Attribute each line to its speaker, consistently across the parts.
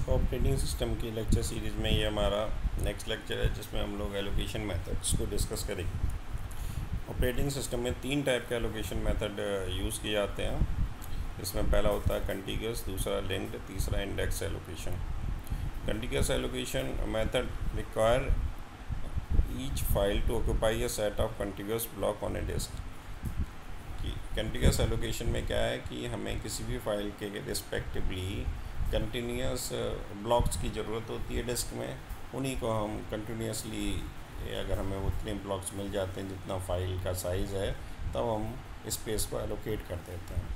Speaker 1: Operating system की lecture series में ये हमारा नेक्स्ट लेक्चर है जिसमें हम लोग एलोकेशन मेथड्स को डिस्कस करेंगे। ऑपरेटिंग सिस्टम में 3 टाइप के एलोकेशन मेथड यूज़ किए जाते हैं। इसमें पहला होता है कंटिग्यूस, दूसरा लिंक्ड, तीसरा index allocation. Contiguous allocation method require each file to occupy a set of contiguous block on a disk. Contiguous allocation में क्या है कि हमें किसी भी फाइल के रिस्पेक्टिवली कंटिन्यूस ब्लॉक्स की ज़रूरत होती है डिस्क में। उन्हीं को हम कंटिन्यूसली, अगर हमें उतने ब्लॉक्स मिल जाते हैं जितना फ़ाइल का साइज़ है, तब हम स्पेस को एलोकेट कर देते हैं।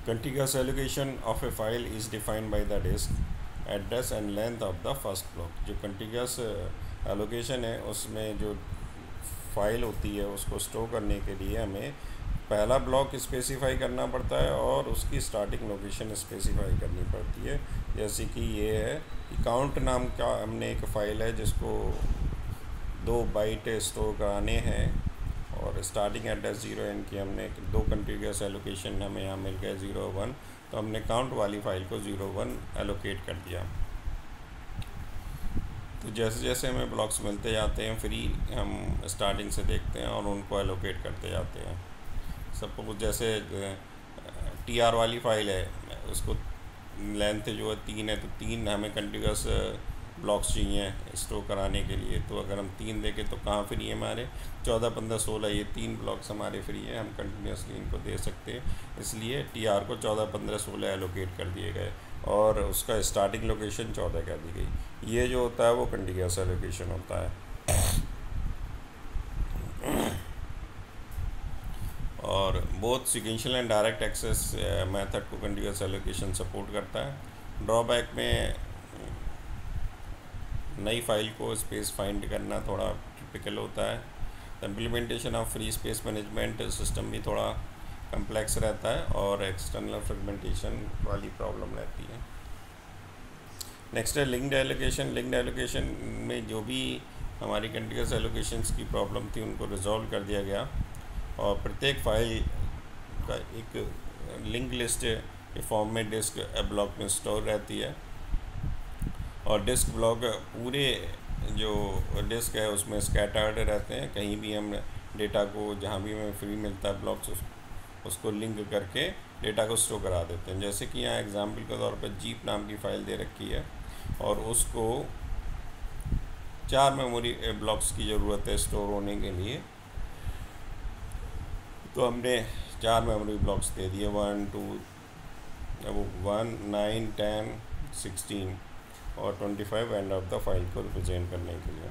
Speaker 1: Contiguous allocation of a file is defined by the disk address and length of the first block. जो कंटिग्यूस एलोकेशन है उसमें जो फाइल होती है उसको स्टोर करने के लिए हमें पहला ब्लॉक स्पेसिफाई करना पड़ता है और उसकी स्टार्टिंग लोकेशन स्पेसिफाई करनी पड़ती है। जैसे कि ये है कि काउंट नाम का हमने एक फ़ाइल है जिसको 2 बाइट स्टोर कराने हैं और स्टार्टिंग एड्रेस 0 की हमने 2 कंटिग्यूस एलोकेशन हमें यहाँ मिल गया 0 1, तो हमने काउंट वाली फ़ाइल को 0 1 एलोकेट कर दिया। तो जैसे जैसे हमें ब्लॉक्स मिलते जाते हैं फ्री, हम स्टार्टिंग से देखते हैं और उनको एलोकेट करते जाते हैं। सपोज जैसे TR वाली फ़ाइल है, उसको लेंथ जो है 3 है, तो 3 हमें कंटिग्यूस ब्लॉक्स चाहिए स्टोर कराने के लिए। तो अगर हम 3 देखें तो कहाँ फ्री है हमारे 14 15 16, ये 3 ब्लॉक्स हमारे फ्री हैं, हम कंटिन्यूसली इनको दे सकते हैं। इसलिए TR को 14 15 16 एलोकेट कर दिए गए और उसका स्टार्टिंग लोकेशन 14 कर दी गई। ये जो होता है वो कंटिग्यूस एलोकेशन होता है। और both sequential and direct access method को कंटिग्यूस एलोकेशन सपोर्ट करता है। ड्रॉबैक में नई फाइल को स्पेस फाइंड करना थोड़ा टिपिकल होता है। Implementation of free space management system भी थोड़ा कम्प्लेक्स रहता है और एक्सटर्नल फ्रेगमेंटेशन वाली प्रॉब्लम रहती है। नेक्स्ट है लिंक्ड एलोकेशन। लिंक्ड एलोकेशन में जो भी हमारी कंटिग्यूस एलोकेशंस की प्रॉब्लम थी उनको रिजॉल्व कर दिया गया और प्रत्येक फाइल का एक लिंक लिस्ट के फॉर्म में डिस्क ब्लॉक में स्टोर रहती है और डिस्क ब्लॉक पूरे जो डिस्क है उसमें स्कैटर्ड रहते हैं। कहीं भी हम डेटा को, जहाँ भी हमें फ्री मिलता है ब्लॉक्स, उसको लिंक करके डेटा को स्टोर करा देते हैं। जैसे कि यहाँ एग्जांपल के तौर पर जीप नाम की फ़ाइल दे रखी है और उसको 4 मेमोरी ब्लॉक्स की ज़रूरत है स्टोर होने के लिए। तो हमने 4 मेमोरी ब्लॉक्स दे दिए 1 2 1 9 10 16 और 25 एंड ऑफ द फाइल को रिप्रेजेंट करने के लिए।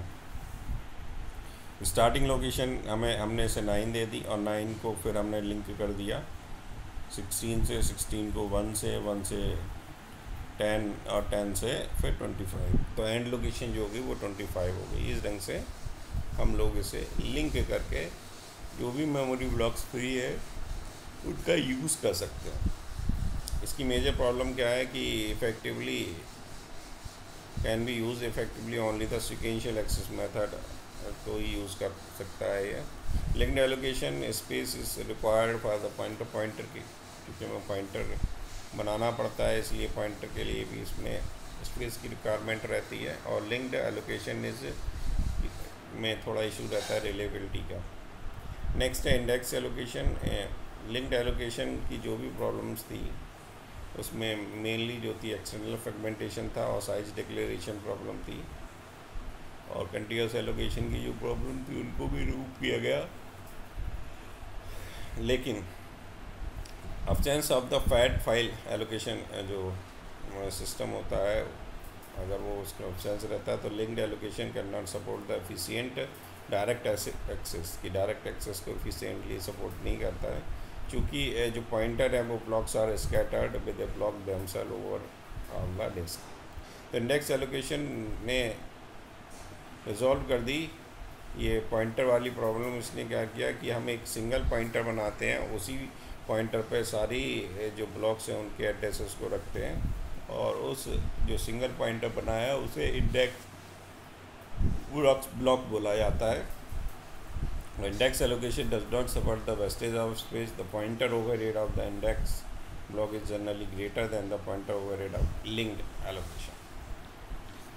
Speaker 1: स्टार्टिंग लोकेशन हमने इसे 9 दे दी और 9 को फिर हमने लिंक कर दिया 16 से, 16 को 1 से 10 और 10 से फिर 25। तो एंड लोकेशन जो होगी वो 25 हो गई। इस ढंग से हम लोग इसे लिंक करके जो भी मेमोरी ब्लॉक्स फ्री है उनका यूज़ कर सकते हैं। इसकी मेजर प्रॉब्लम क्या है कि effectively can be use effectively only the sequential access method को ही यूज़ कर सकता है ये। Linked allocation space is required for the pointer की, क्योंकि हमें पॉइंटर बनाना पड़ता है इसलिए पॉइंटर के लिए भी इसमें स्पेस की रिक्वायरमेंट रहती है। और लिंक्ड एलोकेशन में थोड़ा इशू रहता है रिलेबिलिटी का। नेक्स्ट है इंडेक्स एलोकेशन। लिंक्ड एलोकेशन की जो भी प्रॉब्लम्स थी उसमें मेनली जो थी एक्सटर्नल फ्रेगमेंटेशन था और साइज डिक्लेरेशन प्रॉब्लम थी, और कंटिग्यूस एलोकेशन की जो प्रॉब्लम थी उनको भी रिमूव किया गया। लेकिन absence of the fat file allocation जो सिस्टम होता है, अगर वो उसका अब्सेंस रहता है तो linked allocation can not support the efficient direct access की। डायरेक्ट एक्सेस को एफिशिएंटली सपोर्ट नहीं करता है, क्योंकि जो पॉइंटर है वो blocks are scattered with a block themselves over on the disk. तो इंडेक्स एलोकेशन ने रिजॉल्व कर दी ये पॉइंटर वाली प्रॉब्लम। इसने क्या किया कि हम एक सिंगल पॉइंटर बनाते हैं, उसी पॉइंटर पे सारी जो ब्लॉक्स हैं उनके एड्रेसेस को रखते हैं और उस जो सिंगल पॉइंटर बनाया उसे इंडेक्स ब्लॉक बोला जाता है। Index allocation does not support the wastage of space. The pointer overhead of the index block is generally greater than the pointer overhead of linked allocation.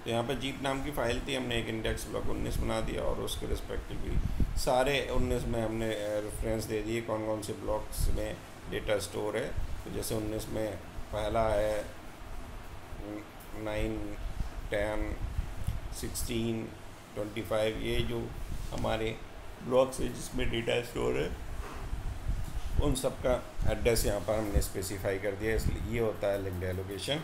Speaker 1: तो यहाँ पे जीत नाम की फ़ाइल थी, हमने एक इंडेक्स ब्लॉक 19 बना दिया और उसके रिस्पेक्टिवली सारे 19 में हमने रेफरेंस दे दिए कौन कौन से ब्लॉक्स में डेटा स्टोर है। तो जैसे 19 में पहला है 9, 10, 16, 25, ये जो हमारे ब्लॉक्स है जिसमें डेटा स्टोर है उन सब का एड्रेस यहाँ पर हमने स्पेसिफाई कर दिया, इसलिए ये होता है लिंक्ड एलोकेशन।